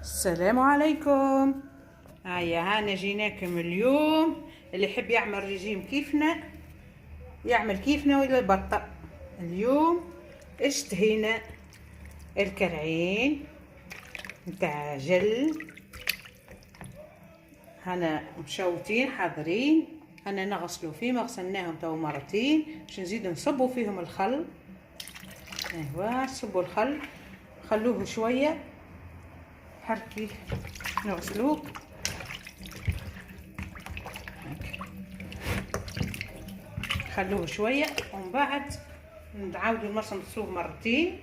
السلام عليكم. هيا هانا جيناكم اليوم. اللي يحب يعمل رجيم كيفنا يعمل كيفنا ولا يبطأ. اليوم اشتهينا الكرعين نتاع جل، هانا مشوتين حاضرين، هانا نغسلو فيه، ما غسلناهم تو مرتين باش نزيدو نصبو فيهم الخل. ايوا صبوا الخل، خلوه شويه حركي نغسلوه. خلوه شويه ومن بعد نعاودو المرة نغسلوه مرتين